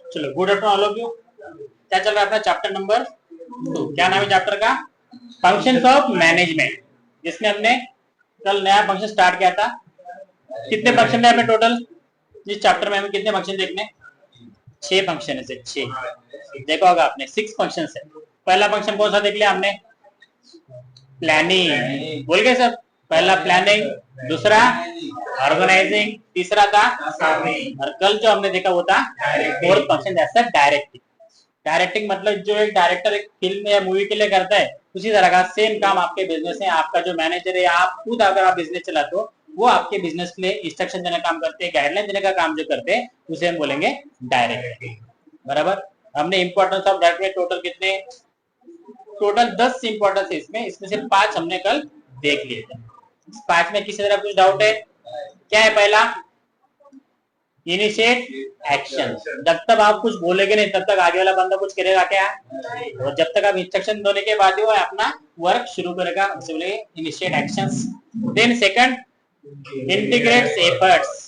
चलो, good afternoon all of you. क्या चल रहा है अपना चैप्टर नंबर 2? क्या नाम है चैप्टर का? फंक्शंस ऑफ मैनेजमेंट, जिसमें हमने कल नया फंक्शन स्टार्ट किया था। कितने फंक्शन है हमें टोटल इस चैप्टर में? हमें कितने फंक्शन देखने? 6 फंक्शन है। 6 देखा होगा आपने, 6 फंक्शन है। पहला फंक्शन कौन सा देख लिया हमने? प्लानिंग। बोल गए सब? पहला प्लानिंग, दूसरा ऑर्गेनाइजिंग, तीसरा था और कल जो हमने देखा वो था फोर्थ फंक्शन जैसा डायरेक्टिंग। डायरेक्टिंग मतलब जो एक डायरेक्टर एक फिल्म या मूवी के लिए करता है, उसी तरह का सेम काम आपके बिजनेस में आपका जो मैनेजर है, आप खुद अगर आप बिजनेस चलाते हो, वो आपके बिजनेस के लिए इंस्ट्रक्शन देने का काम करते हैं, गाइडलाइन देने का काम जो करते हैं, उसे हम बोलेंगे डायरेक्टिंग। बराबर। हमने इंपॉर्टेंस ऑफ डायरेक्टिंग टोटल कितने? टोटल 10 इंपॉर्टेंस है इसमें, इसमें से 5 हमने कल देख लिए थे। 5 में किसी तरह कुछ डाउट है? क्या है पहला? Initiate action. जब तक आप कुछ बोलेंगे नहीं तब तक आगे वाला बंदा कुछ करेगा क्या? और जब तक आप इंस्ट्रक्शन देने के बाद ही वो अपना वर्क शुरू करेगा, उसे बोलेंगे initiate actions. Then second, integrates efforts.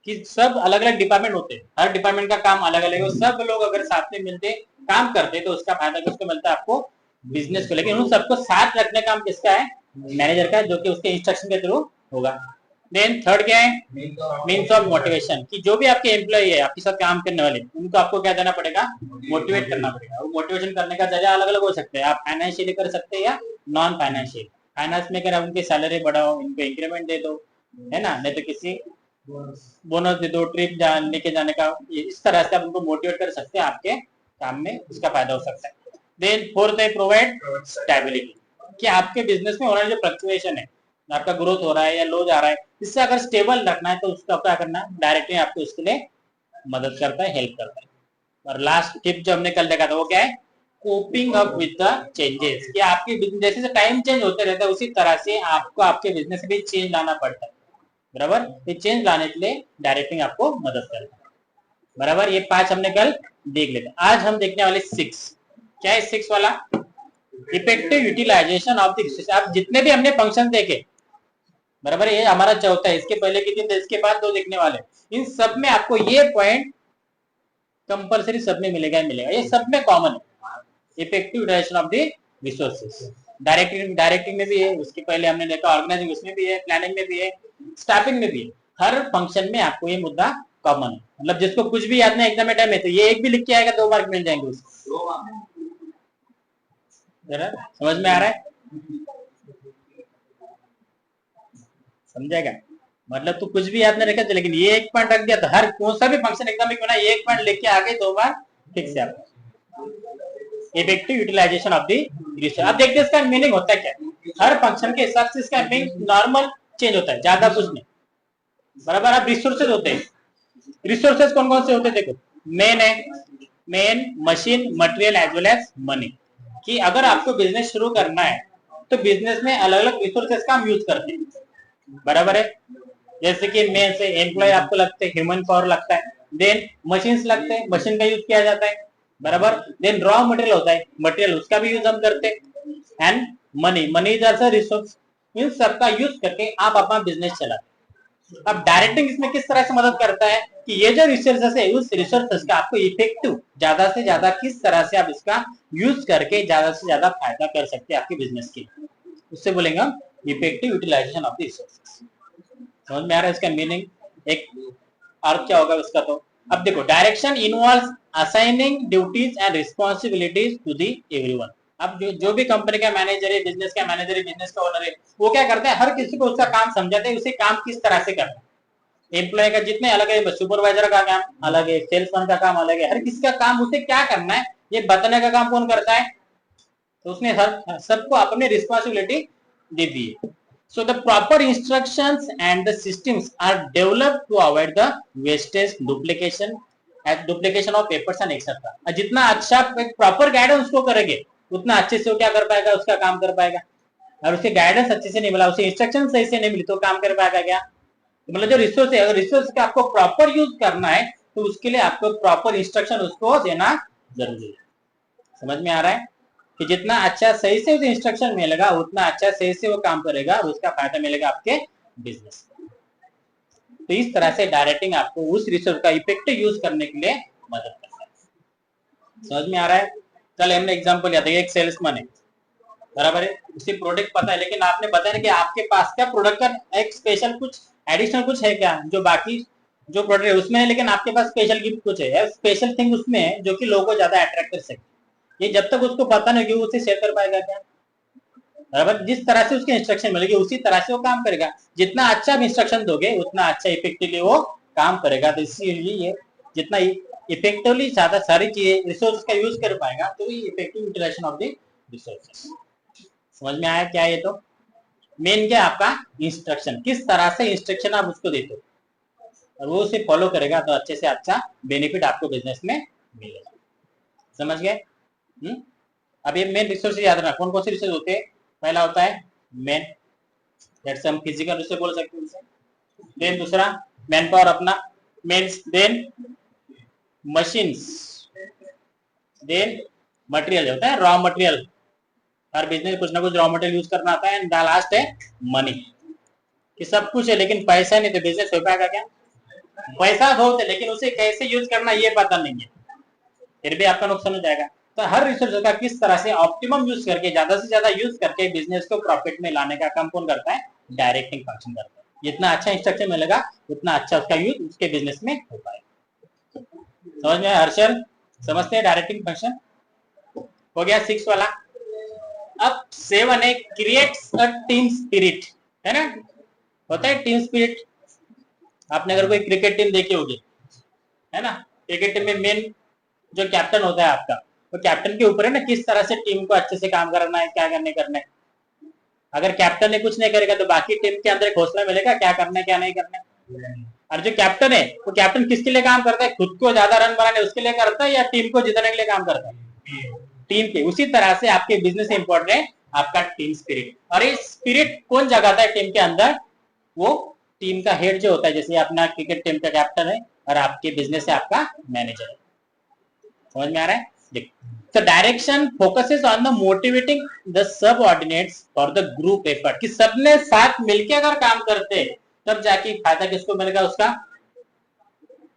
कि सब अलग अलग डिपार्टमेंट होते हैं, हर डिपार्टमेंट का काम अलग अलग है, सब लोग अगर साथ में मिलते काम करते तो उसका फायदा किसको मिलता है? आपको, बिजनेस को। लेकिन उन सबको साथ रखने का काम किसका है? मैनेजर का, जो कि उसके इंस्ट्रक्शन के थ्रू होगा। देन थर्ड क्या है? Means of motivation. कि जो भी आपके एम्प्लॉय है, आपके साथ काम करने वाले, उनको आपको क्या देना पड़ेगा? मोटिवेट करना पड़ेगा। वो मोटिवेशन करने का जरिया अलग अलग हो सकते हैं। आप फाइनेंशियली कर सकते हैं या नॉन फाइनेंशियल। फाइनेंस में अगर उनकी सैलरी बढ़ाओ, इनको इंक्रीमेंट दे दो, है ना, नहीं तो किसी बोनस दे दो, ट्रिप लेके जाने का, इस तरह से आप उनको मोटिवेट कर सकते हैं, आपके काम में उसका फायदा हो सकता है। देन फोर्थ है प्रोवाइड स्टेबिलिटी। कि आपके बिजनेस में हो रहा है जो फ्लक्चुएशन है, आपका ग्रोथ हो रहा है या लो जा रहा है, इससे अगर स्टेबल रखना है तो उसका क्या करना है? डायरेक्टली आपको उसके लिए मदद करता है, हेल्प करता है। और लास्ट टिप जो हमने कल देखा था वो क्या है? Coping up with the changes. कि आपके बिजनेस जैसे टाइम चेंज होते रहता है, उसी तरह से आपको आपके बिजनेस में चेंज लाना पड़ता है। बराबर। ये चेंज लाने के लिए डायरेक्टिंग आपको मदद करता है। बराबर। ये 5 हमने कल देख लेते। आज हम देखने वाले 6। क्या है 6 वाला? Effective utilisation of the resource. आप जितने भी हमने फंक्शन देखे, बराबर, ये हमारा चौथा है। इसके पहले के 3 इसके बाद 2 देखने वाले। इन सब में आपको ये पॉइंट कंपलसरी सब में मिलेगा ही मिलेगा, ये सब में कॉमन है। Effective utilisation of the resources directing में भी है, उसके पहले हमने देखा ऑर्गेनाइजिंग उसमें भी है, प्लानिंग में भी है, स्टाफिंग में भी है। हर फंक्शन में आपको ये मुद्दा कॉमन है। मतलब जिसको कुछ भी याद नहीं एग्जाम में टाइम है, तो ये एक भी लिख के आएगा 2 मार्क मिल जाएंगे उसको। समझ में आ रहा है? समझेगा? मतलब तू कुछ भी याद नहीं रखा, लेकिन ये एक पॉइंट रख दिया तो हर कौन सा भी फंक्शन एग्जाम में क्यों ना एक पॉइंट लेके आगे 2 बार फिक्स है आपका। Effective utilisation of the resource. अब देखते हैं इसका मीनिंग होता है क्या। हर फंक्शन के हिसाब से इसका मीनिंग नॉर्मल चेंज होता है, ज्यादा कुछ नहीं। बराबर। अब रिसोर्सेज होते हैं, रिसोर्सेज कौन कौन से होते हैं? देखो, मेन है, men, machine, material as well as money. कि अगर आपको बिजनेस शुरू करना है तो बिजनेस में अलग अलग रिसोर्सेज का हम यूज करते हैं। बराबर है। जैसे कि मेन से एम्प्लॉय आपको लगते हैं, ह्यूमन पावर लगता है। देन मशीन्स लगते हैं, मशीन का यूज किया जाता है। बराबर। देन रॉ मटेरियल होता है, मटेरियल उसका भी यूज हम करते हैं। And money, money is also resource. इन सबका यूज करके आप अपना बिजनेस चलाते हैं। अब डायरेक्टिंग इसमें किस तरह से मदद करता है कि ये जो रिसोर्सेस है, उस रिसोर्सेस का आपको इफेक्टिव ज्यादा से ज्यादा किस तरह से आप इसका यूज करके ज्यादा से ज्यादा फायदा कर सकते हैं आपके बिजनेस के, उससे बोलेंगे हम effective utilisation of the resources. समझ में आ रहा है इसका मीनिंग? एक अर्थ क्या होगा उसका? तो अब देखो, direction involves assigning duties and responsibilities to the everyone. अब जो भी कंपनी का मैनेजर है, बिजनेस का मैनेजर है, बिजनेस का ओनर है, वो क्या करता है? हर किसी को उसका काम समझाते हैं, उसे काम किस तरह से करना है। एम्प्लॉय का जितने अलग है, सुपरवाइजर का काम अलग है, सेल्समैन का काम अलग है, हर किसी का काम उसे क्या करना है ये बताने का काम कौन करता है? तो उसने हर सबको अपनी रिस्पॉन्सिबिलिटी दे दी है। So the proper instructions and the systems are developed to avoid the wastage, duplication of papers and etc. जितना अच्छा प्रॉपर गाइडेंस उसको करेंगे, उतना अच्छे से वो क्या कर पाएगा? उसका काम कर पाएगा। और उसके गाइडेंस अच्छे से नहीं मिला, उसे इंस्ट्रक्शन सही से नहीं मिली, तो काम कर पाएगा क्या? मतलब जो रिसोर्स है, अगर रिसोर्स का आपको प्रॉपर यूज करना है तो उसके लिए आपको प्रॉपर इंस्ट्रक्शन उसको देना जरूरी है। समझ में आ रहा है कि जितना अच्छा सही से उसे इंस्ट्रक्शन मिलेगा, उतना अच्छा सही से वो काम करेगा और उसका फायदा मिलेगा आपके बिजनेस। तो इस तरह से डायरेक्टिंग आपको उस रिसोर्स का इफेक्टिव यूज करने के लिए मदद करता है। समझ में आ रहा है? चल हमने एग्जांपल लिया था, एक सेल्समैन है, बराबर है, उसी प्रोडक्ट पता है, लेकिन आपने बताया कि आपके पास क्या प्रोडक्ट का एक स्पेशल कुछ एडिशनल कुछ है क्या जो बाकी जो प्रोडक्ट है उसमें है, लेकिन आपके पास स्पेशल गिफ्ट कुछ है, स्पेशल थिंग उसमें है जो कि लोगों को ज्यादा अट्रैक्ट कर सके। ये जब तक उसको पता नहीं कि वो उसे शेयर कर पाएगा क्या? बराबर, जिस तरह से उसकी इंस्ट्रक्शन मिलेगी उसी तरह से वो काम करेगा। जितना अच्छा आप इंस्ट्रक्शन दोगे उतना अच्छा इफेक्टिवली वो काम करेगा। तो इसीलिए जितना इफेक्टिवली ज्यादा सारी चीजें रिसोर्स का यूज कर पाएगा तो effective utilisation of the resources. समझ में आया क्या? ये तो मेन क्या आपका इंस्ट्रक्शन, किस तरह से इंस्ट्रक्शन आप उसको देते हो और वो उसे फॉलो करेगा तो अच्छे से अच्छा बेनिफिट आपको बिजनेस में मिलेगा। समझ गए? अब ये मेन रिसोर्स याद रखना, कौन कौन से रिसोर्स होते हैं? पहला होता है मेन, जैसे हम फिजिकल रिसोर्स बोल सकते हैं। देन दूसरा मैन पावर अपना, men's, then machines, then material होता है, रॉ मटेरियल, हर बिजनेस कुछ ना कुछ रॉ मटेरियल यूज करना आता है। एंड लास्ट है मनी, कि सब कुछ है लेकिन पैसा नहीं तो बिजनेस हो पाएगा क्या? पैसा बहुत है लेकिन उसे कैसे यूज करना ये पता नहीं है, फिर भी आपका नुकसान हो जाएगा। तो हर रिसोर्स का किस तरह से ऑप्टिमम यूज करके ज्यादा से ज्यादा यूज करके बिजनेस को प्रॉफिट में लाने का काम कौन करता है? डायरेक्टिंग फंक्शन करता है। जितना अच्छा इंस्ट्रक्शन मिलेगा उतना अच्छा उसका यूज उसके बिजनेस में हो पाएगा। समझ में हर्षल? समझते हैं डायरेक्टिंग फंक्शन? हो गया 6 वाला। अब 7 है क्रिएट्स अ टीम स्पिरिट, है ना? होता है टीम स्पिरिट। आपने अगर कोई क्रिकेट टीम देखी होगी, है ना, क्रिकेट टीम में मेन जो कैप्टन होता है आपका, तो कैप्टन के ऊपर है ना किस तरह से टीम को अच्छे से काम करना है, क्या करना है। अगर कैप्टन ने कुछ नहीं करेगा तो बाकी टीम के अंदर एक हौसला मिलेगा क्या करना है क्या नहीं करना है। और जो कैप्टन है वो कैप्टन किसके लिए काम करता है? खुद को ज्यादा रन बनाने उसके लिए करता है या टीम को जीतने के लिए काम करता है? टीम के। उसी तरह से आपके बिजनेस में इंपॉर्टेंट है आपका टीम स्पिरिट। और ये स्पिरिट कौन जगाता है टीम के अंदर? वो टीम का हेड जो होता है, जैसे अपना क्रिकेट टीम का कैप्टन है और आपके बिजनेस से आपका मैनेजर है। समझ में आ रहा है? देखो, direction focuses on the motivating the subordinates for the group effort, कि सबने साथ मिलके अगर काम करते तब जाके फायदा किसको मिलेगा उसका,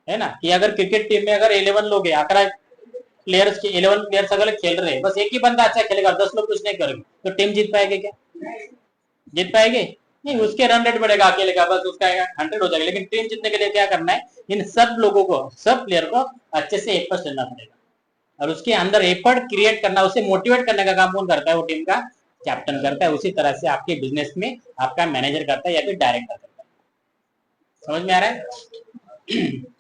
है ना? कि अगर क्रिकेट टीम में अगर 11 लोग हैं, 11 प्लेयर्स के 11 प्लेयर्स अगर खेल रहे हैं, बस एक ही बंदा अच्छा खेलेगा, 10 लोग कुछ नहीं करेंगे, तो टीम जीत पाएगी क्या? जीत पाएगी नहीं। उसके रन रेट बढ़ेगा अकेले का, बस उसका 100 हो जाएगा। लेकिन टीम जीतने के लिए क्या करना है? इन सब लोगों को, सब प्लेयर को अच्छे से एफर्ट करना पड़ेगा और उसके अंदर एफर्ट क्रिएट करना, उसे मोटिवेट करने का काम कौन करता है? वो टीम का कैप्टन करता है। उसी तरह से आपके बिजनेस में आपका मैनेजर करता है या फिर डायरेक्टर करता है। समझ में आ रहा है?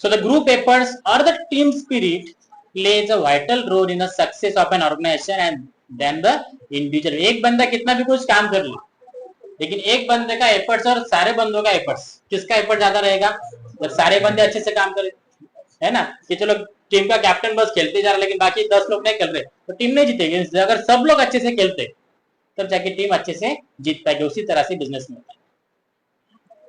So the group efforts or the team spirit plays a vital role in the success of an organization and then the individual. एक बंदा कितना भी कुछ काम कर ले, लेकिन एक बंदे का एफर्ट्स और सारे बंदों का एफर्ट्स, किसका एफर्ट ज्यादा रहेगा? जब सारे बंदे अच्छे से काम करें, है ना? कि चलो टीम का कैप्टन बस खेलते जा रहा लेकिन बाकी 10 लोग नहीं खेल रहे तो टीम नहीं जीतेगी। अगर सब लोग अच्छे से खेलते तब जाके टीम अच्छे से जीत पाएगी। उसी तरह से बिजनेस में होता है।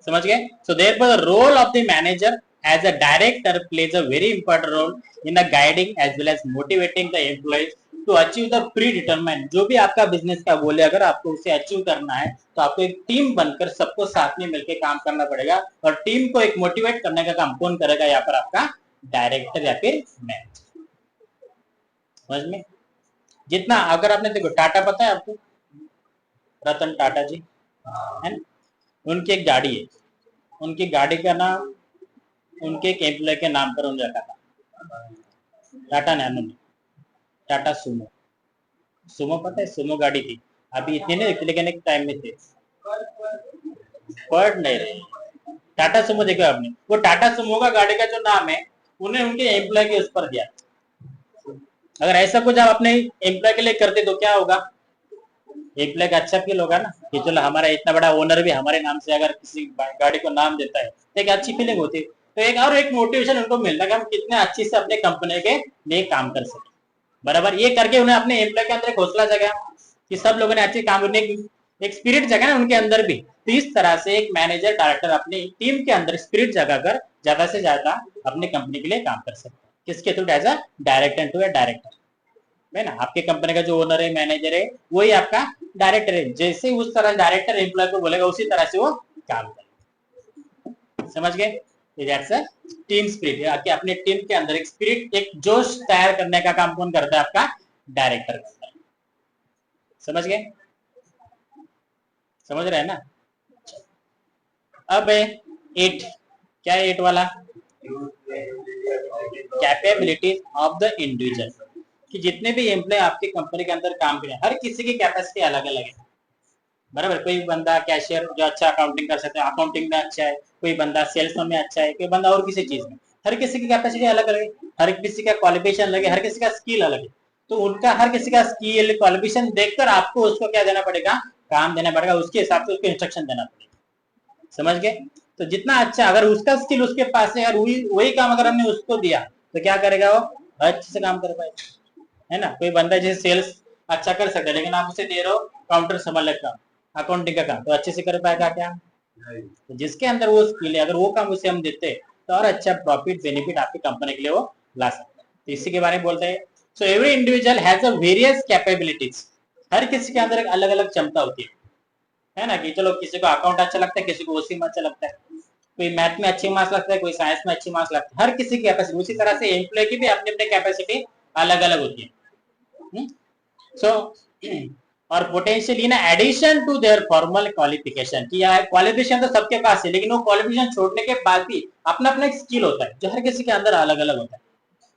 समझ गए? So therefore the role of the manager as a director plays a very important role in the guiding as well as motivating the employees to achieve the predetermine. जो भी आपका बिजनेस का गोल है, अगर आपको उसे अचीव करना है तो आपको एक टीम बनकर सबको साथ में मिलकर काम करना पड़ेगा। और टीम को एक मोटिवेट करने का काम कौन करेगा? यहाँ पर आपका डायरेक्टर या फिर मैनेजर। समझ में? जितना अगर आपने देखो, टाटा पता है आपको? रतन टाटा जी, है ना? उनकी एक गाड़ी है, उनकी गाड़ी का नाम उनके एक एम्प्लॉय के नाम पर उन्होंने रखा था, टाटा नैनो में, टाटा सुमो। सुमो पता है? सुमो गाड़ी थी, अभी इतनी नहीं थी लेकिन एक टाइम में थे, पढ़ नहीं रहे। टाटा सुमो देखो आपने, वो टाटा सुमो का गाड़ी का जो नाम है उन्हें उनके एम्प्लॉय के उस पर दिया। अगर ऐसा कुछ आप अपने एम्प्लॉय के लिए करते तो क्या होगा? एम्प्लॉय का अच्छा फील होगा ना कि चलो हमारा इतना बड़ा ओनर भी हमारे नाम से अगर किसी गाड़ी को नाम देता है तो एक अच्छी फीलिंग होती है। तो एक और एक मोटिवेशन उनको मिलता है कि हम कितने अच्छे से अपने कंपनी के लिए काम कर सके। बराबर, ये करके उन्हें अपने एम्प्लॉय के अंदर एक हौसला जगा कि सब लोगों ने अच्छे काम करने, एक स्पिरिट जगा ना उनके अंदर भी। तो इस तरह से एक मैनेजर डायरेक्टर अपनी टीम के अंदर स्पिरिट जगाकर ज्यादा से ज्यादा अपनी कंपनी के लिए काम कर सकते हैं। किसके through? As a director to a director, है ना? आपके कंपनी का जो ओनर है, मैनेजर है, वही आपका डायरेक्टर है। जैसे उस तरह डायरेक्टर एम्प्लॉय को बोलेगा उसी तरह से वो काम करेगा। समझ गए? दैट्स अ टीम स्पिरिट, कि अपने टीम के अंदर एक स्पिरिट, एक जोश तैयार करने का काम कौन करता है? आपका डायरेक्टर करता है। समझ गए? समझ रहे हैं ना? अब 8, क्या है 8 वाला? कैपेबिलिटीज ऑफ द इंडिविजुअल, कि जितने भी एम्प्लॉय आपकी कंपनी के अंदर काम करें, हर किसी की कैपेसिटी अलग अलग है। बराबर, कोई बंदा कैशियर जो अच्छा अकाउंटिंग कर सकता है, अकाउंटिंग में अच्छा है, कोई बंदा सेल्स में अच्छा है, कोई बंदा और किसी चीज में, हर किसी की कैपेसिटी अलग अलग है, हर किसी का क्वालिफिकेशन अलग है, हर किसी का स्किल अलग है। तो उनका हर किसी का स्किल क्वालिफिकेशन देखकर आपको उसको क्या देना पड़ेगा? काम देना पड़ेगा, उसके हिसाब से उसको इंस्ट्रक्शन देना पड़ेगा। समझ गए? तो जितना अच्छा, अगर उसका स्किल उसके पास है और वही काम अगर हमने उसको दिया तो क्या करेगा? वो अच्छे से काम कर पाएगा, है ना? कोई बंदा जैसे सेल्स अच्छा कर सकता है, लेकिन आप उसे दे रहे हो काउंटर संभालने का, अकाउंटिंग का काम, तो अच्छे से कर पाएगा क्या? तो जिसके अंदर वो स्किल है, अगर वो काम उसे हम देते तो और अच्छा प्रॉफिट बेनिफिट आपकी कंपनी के लिए वो ला सकता है। तो इसी के बारे में बोलते हैं, so every individual has a various capabilities, हर किसी के अंदर एक अलग अलग क्षमता होती है ना? कि चलो किसी को अकाउंट अच्छा लगता है, किसी को ओसी में अच्छा लगता है, कोई मैथ में अच्छी मार्क्स लगता है, कोई साइंस में अच्छी मार्क्स लगता है, हर किसी की कैपेसिटी। उसी तरह से एम्प्लॉय की भी अपनी अपनी कैपेसिटी अलग अलग होती है। सो और potential in addition to their formal qualification, कि क्वालिफिकेशन तो सबके पास है, लेकिन वो क्वालिफिकेशन छोड़ने के बाद भी अपना अपना एक स्किल होता है जो हर किसी के अंदर अलग अलग होता है।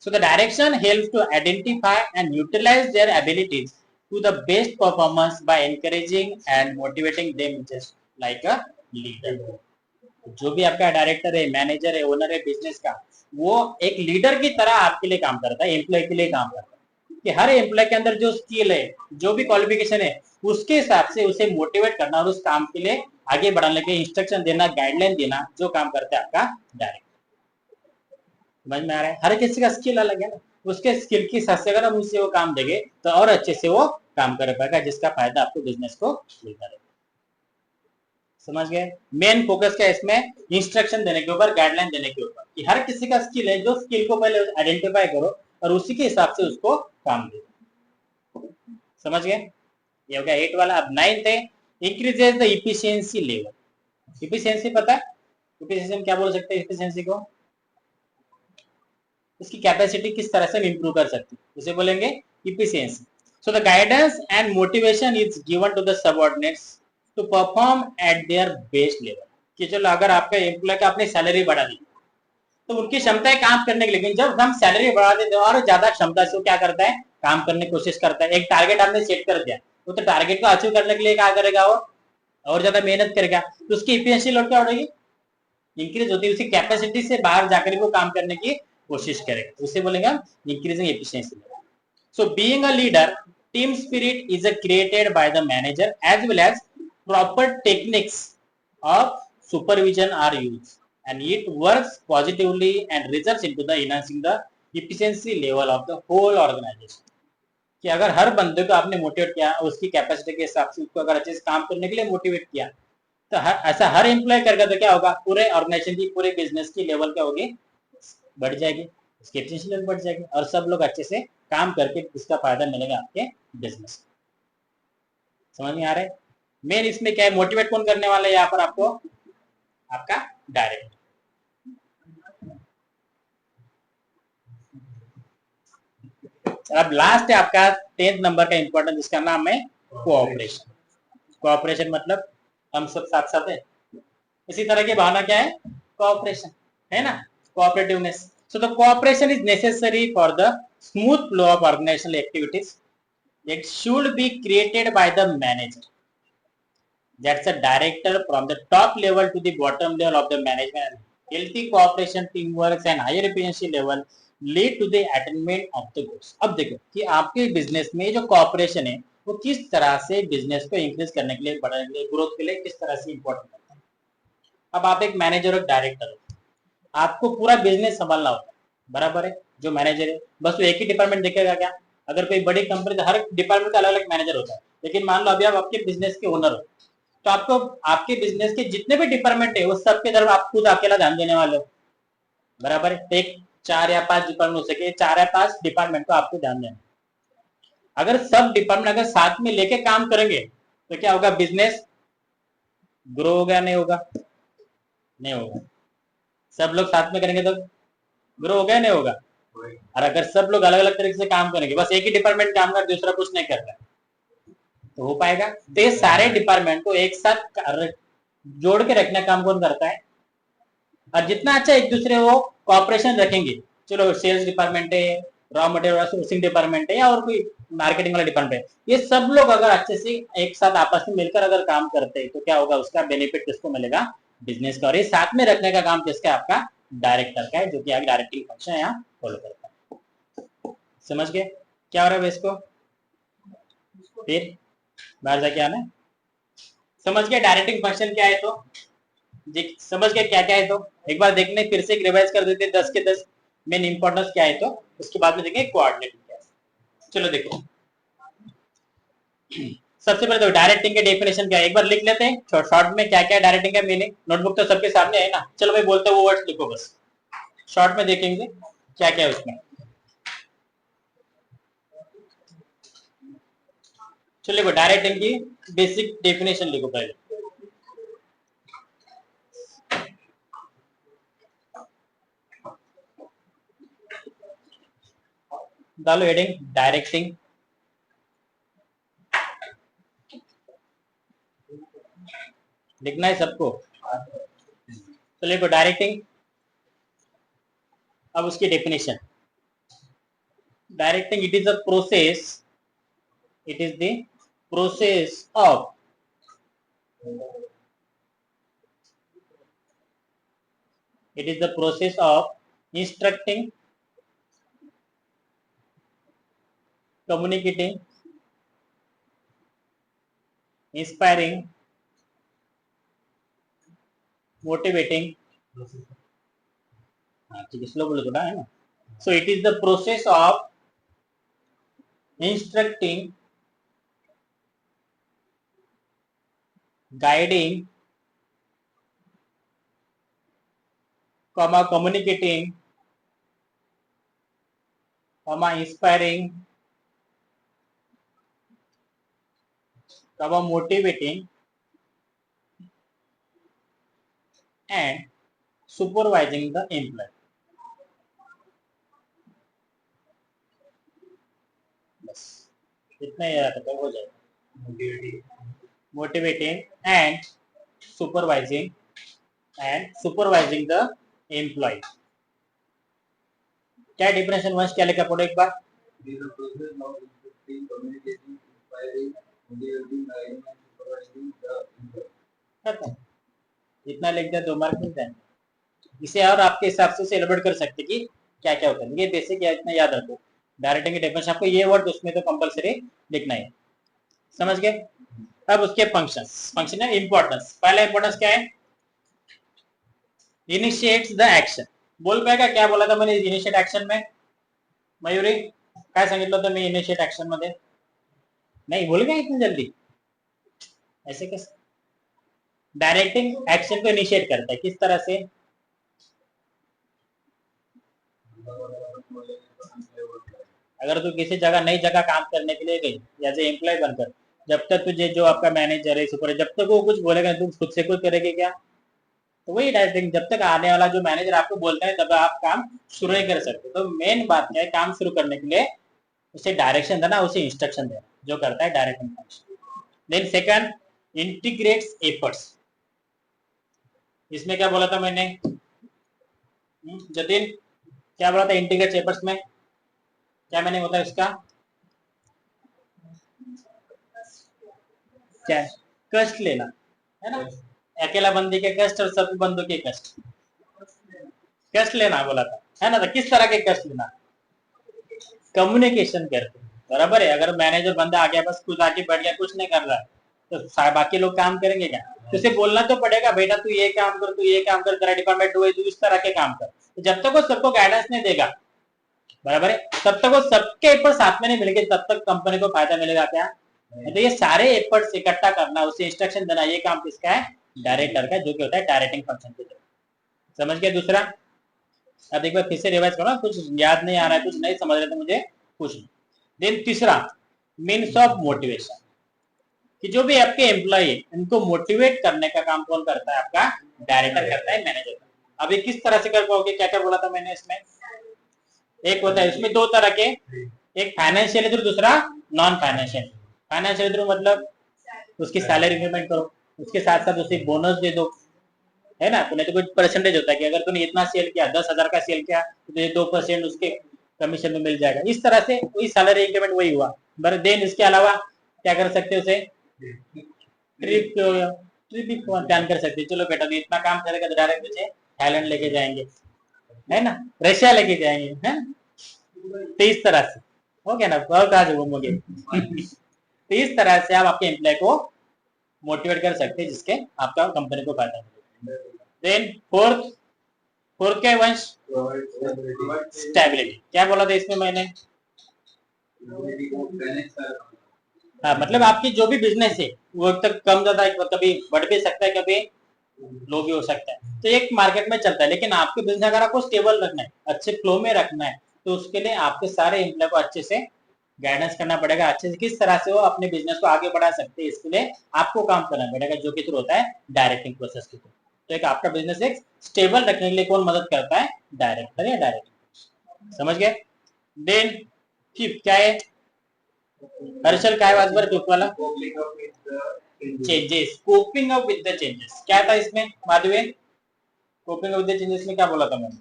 So the direction helps to identify and utilise their abilities to the best performance by encouraging and motivating them just like a leader. जो भी आपका डायरेक्टर है, मैनेजर है, ओनर है बिजनेस का, वो एक लीडर की तरह आपके लिए काम करता है, एम्प्लॉय के लिए काम करता है, कि हर एम्प्लॉय के अंदर जो स्किल है, जो भी क्वालिफिकेशन है, उसके हिसाब से उसे मोटिवेट करना और उस काम के लिए आगे बढ़ाने के इंस्ट्रक्शन देना, गाइडलाइन देना, जो काम करता है आपका डायरेक्टर। समझ में आ रहा है? हर किसी का स्किल अलग है ना, उसके स्किल के हिसाब से अगर हम उसे वो काम देंगे तो और अच्छे से वो काम कर पाएगा, जिसका फायदा आपको बिजनेस को मिलता रहेगा। समझ गए? मेन फोकस क्या है इसमें? इंस्ट्रक्शन देने के ऊपर, गाइडलाइन देने के ऊपर, कि हर किसी का स्किल है, जो स्किल को पहले आइडेंटिफाई करो और उसी के हिसाब से उसको काम दो। समझ गए? ये हो गया 8 वाला। अब 9th है, increases the efficiency level. Efficiency पता है? इफिशियंसी हम क्या बोल सकते हैं? इफिशियंसी को उसकी कैपेसिटी किस तरह से इंप्रूव कर सकते हैं, उसे बोलेंगे efficiency. So the guidance and motivation is given to the subordinates to perform at their best level, कि चलो अगर आपका एम्प्लॉय का अपनी सैलरी बढ़ा दी तो उनकी क्षमता है काम करने की, लेकिन जब हम सैलरी बढ़ा देते हैं और ज्यादा क्षमता से वो क्या करता है? काम करने की कोशिश करता है। एक टारगेट आपने सेट कर दिया, वो तो टारगेट को अचीव करने के लिए क्या करेगा? वो और ज्यादा मेहनत करेगा, तो उसकी इफिशियंसी लोड क्या बढ़ेगी? इंक्रीज होती है, उसकी कैपेसिटी से बाहर जाकर वो काम करने की कोशिश करेगा, उसे बोलेंगे increasing efficiency. So being a leader, team spirit is created by the manager as well as proper techniques of supervision are used and it works positively and results into the enhancing the efficiency level of the whole organization. कि अगर हर बंदे को आपने motivate किया, उसकी capacity के हिसाब से उसको अगर अच्छे से काम करने के लिए मोटिवेट किया, तो ऐसा हर एम्प्लॉय करेगा तो क्या होगा? पूरे ऑर्गेनाइजेशन की, पूरे बिजनेस की लेवल क्या होगी? बढ़ जाएगी, उसकी एफिशिएंसी लेवल बढ़ जाएगी और सब लोग अच्छे से काम करके इसका फायदा मिलेगा आपके बिजनेस। समझ में आ रहा है? मेन इसमें क्या है? मोटिवेट कौन करने वाला है यहाँ पर आपको? आपका डायरेक्टर। अब लास्ट है आपका 10th नंबर का इंपॉर्टेंट, जिसका नाम है कोऑपरेशन। कोऑपरेशन मतलब हम सब साथ साथ है, इसी तरह की भावना क्या है? कोऑपरेशन, है ना? Cooperativeness. So the cooperation is necessary for the smooth flow of organisational activities. It should be created by the manager, that's a director from the top level to the bottom level of the management. Healthy cooperation, teamwork and higher efficiency level lead to the attainment of the goals. अब देखो कि आपके business में जो cooperation है वो किस तरह से बिजनेस को इंक्रीज करने के लिए, बढ़ाने के लिए, ग्रोथ के लिए किस तरह से इंपॉर्टेंट है। अब आप एक मैनेजर और डायरेक्टर हो, आपको पूरा बिजनेस संभालना होता है, बराबर है? जो मैनेजर है बस वो एक ही डिपार्टमेंट देखेगा क्या? अगर कोई बड़ी कंपनी तो हर डिपार्टमेंट का अलग अलग मैनेजर होता है, लेकिन मान लो अभी आप आपके बिजनेस के ओनर हो, तो आपको आपके बिजनेस के जितने भी डिपार्टमेंट है वो सबके तरफ आप खुद अकेला ध्यान देने वाले हो, बराबर है? एक 4 या 5 डिपार्टमेंट हो सके, 4 या 5 डिपार्टमेंट को आपको ध्यान देना। अगर सब डिपार्टमेंट अगर साथ में लेके काम करेंगे तो क्या होगा? बिजनेस ग्रो होगा? नहीं होगा? नहीं होगा। सब लोग साथ में करेंगे तो ग्रो होगा या नहीं होगा? और अगर सब लोग अलग अलग तरीके से काम करेंगे, बस एक ही डिपार्टमेंट काम कर दूसरा कुछ नहीं कर रहा है, तो हो पाएगा? तो ये सारे डिपार्टमेंट को एक साथ जोड़ के रखने का काम कौन करता है? और जितना अच्छा एक दूसरे वो कॉपरेशन रखेंगे, चलो सेल्स डिपार्टमेंट है, रॉ मटेरियल सोर्सिंग डिपार्टमेंट है, या और कोई मार्केटिंग वाला डिपार्टमेंट है, ये सब लोग अगर अच्छे से एक साथ आपस में मिलकर अगर काम करते हैं तो क्या होगा? उसका बेनिफिट किसको मिलेगा? बिजनेस का। और ये साथ में रखने का काम किसका? आपका डायरेक्टर का है, जो कि आगे डायरेक्टिंग फंक्शन यहाँ फॉलो करता है। समझ गए क्या हो रहा है इसको? फिर बाहर जाके आना है। समझ गए डायरेक्टिंग फंक्शन क्या है? तो समझ गए क्या क्या है? तो एक बार देखने फिर से रिवाइज कर देते 10 के 10 मेन इंपॉर्टेंस क्या है, तो उसके बाद में देखेंगे कोऑर्डिनेट क्या है। चलो देखो, सबसे पहले तो डायरेक्टिंग के डेफिनेशन क्या है एक बार लिख लेते हैं शॉर्ट में, क्या क्या डायरेक्टिंग का मीनिंग। नोटबुक तो सबके सामने है ना, चलो भाई बोलते वो वर्ड्स लिखो, बस शॉर्ट में देखेंगे क्या क्या है उसमें। चलो देखो, डायरेक्टिंग की बेसिक डेफिनेशन लिखो पहले। डालो हेडिंग डायरेक्टिंग। लिखना है सबको। तो देखो डायरेक्टिंग, अब उसकी definition. Directing it is a process, it is the process of it is the process of instructing, communicating, inspiring, motivating, ठीक है स्लो बोलो थोड़ा है ना। So it is the process of instructing, guiding, communicating, inspiring, motivating and supervising the employee। बस इतना ही याद रखो, हो जाएगा। Motivating and supervising the employee. क्या डिफरेंस वंश क्या लिखा पड़ो एक बार? इतना लिख दिया 2 मार्क मिल जाए। इसे और आपके हिसाब से एलिब्रेट कर सकते कि क्या क्या होता है, ये बेसिक है, इतना याद रखो। डायरेक्टिंग की डेफिनेशन आपको ये वर्ड उसमें तो कंपलसरी लिखना है। समझ गए? अब उसके फंक्शन है इंपॉर्टेंस। पहला इंपॉर्टेंस क्या है? Initiates the action. बोल पाएगा क्या बोला था मैंने इनिशिएट एक्शन में? मयूरी काय सांगितलं होतं मी इनिशिएट एक्शन मध्ये? नहीं बोल गया इतनी जल्दी, ऐसे कैसे? डायरेक्टिंग एक्शन को इनिशिएट करता है किस तरह से? अगर तू किसी जगह नई जगह काम करने के लिए गई एज ए एम्प्लॉय बनकर, जब तक तुझे जो आपका मैनेजर है सुपर, जब तक वो कुछ बोलेगा तुम खुद से कुछ करेगी क्या? तो वही डायरेक्टिंग, जब तक आने वाला जो मैनेजर आपको बोलता है तब आप काम शुरू नहीं कर सकते। तो मेन बात क्या है, काम शुरू करने के लिए उसे डायरेक्शन देना, उसे इंस्ट्रक्शन देना, जो करता है directing function. Then second, integrates efforts. इसमें क्या बोला था मैंने जतिन? क्या बोला था इंटीग्रेट्स एफर्ट्स में? क्या मैंने होता है इसका? क्या? कष्ट लेना है ना, अकेला बंदी के कष्ट और सभी बंदों के कष्ट। कष्ट लेना बोला था है ना, तो किस तरह के कष्ट लेना? कम्युनिकेशन करके, बराबर है। अगर मैनेजर बंदा आ गया बस खुद आके बैठ गया कुछ नहीं कर रहा है, तो बाकी लोग काम करेंगे क्या? तो उसे बोलना तो पड़ेगा बेटा तू ये काम कर, तू ये काम कर, तेरा डिपार्टमेंट हुए, तू इस तरह के काम कर। तो जब तक वो सबको गाइडेंस नहीं देगा, बराबर है, तब तक वो सबके एफर्ट साथ में नहीं मिलेंगे, तब तक कंपनी को फायदा मिलेगा क्या? तो ये सारे एफर्ट्स इकट्ठा करना, उसे इंस्ट्रक्शन देना, ये काम किसका है? डायरेक्टर का, जो कि होता है डायरेक्टिंग फंक्शन के तरह। समझ गया? दूसरा, अब एक बार फिर से रिवाइज करो, कुछ याद नहीं आ रहा है, कुछ नहीं समझ रहे तो मुझे पूछ। देन तीसरा, मीन्स ऑफ मोटिवेशन, कि जो भी आपके एम्प्लॉय है उनको मोटिवेट करने का काम कौन करता है? आपका डायरेक्टर करता है, मैनेजर। अभी किस तरह से कर पाओगे, क्या क्या बोला था मैंने इसमें? एक होता है इसमें दो तरह के, एक फाइनेंशियल थ्रू, दूसरा नॉन फाइनेंशियल। फाइनेंशियल थ्रू मतलब उसकी सैलरी इंक्रीमेंट करो, उसके साथ साथ उसे बोनस दे दो, है ना। तो नहीं तो कुछ परसेंटेज होता है कि अगर तूने इतना सेल किया, 10,000 का सेल किया, तो तुझे 2% उसके कमीशन में मिल जाएगा। इस तरह से वही सैलरी इंक्रीमेंट वही हुआ। बट देन इसके अलावा क्या कर सकते हो, उसे ट्रिप ट्रिप भी प्लान कर सकते हैं। चलो बेटा, तो इतना काम करेगा तो डायरेक्ट तुझे थाईलैंड लेके जाएंगे, है ना, रशिया लेके जाएंगे, है। तो इस तरह से हो गया ना, और कहा घूमोगे। तो इस तरह से आप आपके एम्प्लॉय को मोटिवेट कर सकते हैं, जिसके आपका कंपनी को फायदा मिले। देन फोर्थ, फोर्थ क्या है वंश? स्टेबिलिटी। क्या बोला था इसमें मैंने? हाँ, मतलब आपकी जो भी बिजनेस है वो तक कम ज्यादा, कभी बढ़ भी सकता है, कभी लो भी हो सकता है। तो एक मार्केट में चलता है, लेकिन आपके बिजनेस अगर आपको स्टेबल रखना है, अच्छे फ्लो में रखना है, तो उसके लिए आपके सारे एम्प्लॉय को अच्छे से गाइडेंस करना पड़ेगा, अच्छे से किस तरह से वो अपने बिजनेस को आगे बढ़ा सकते हैं। इसके लिए आपको काम करना पड़ेगा, जो कि थ्रू होता है डायरेक्टिंग प्रोसेस के थ्रू। तो एक आपका बिजनेस एक स्टेबल रखने के लिए कौन मदद करता है? डायरेक्टर या डायरेक्टर। समझ गए? देन फिफ्थ क्या है हर्षल, क्या है बात पर फिफ्थ वाला? Changes, coping up with the changes. क्या था इसमें Madhavi? Coping up with the changes में क्या बोला था मैंने?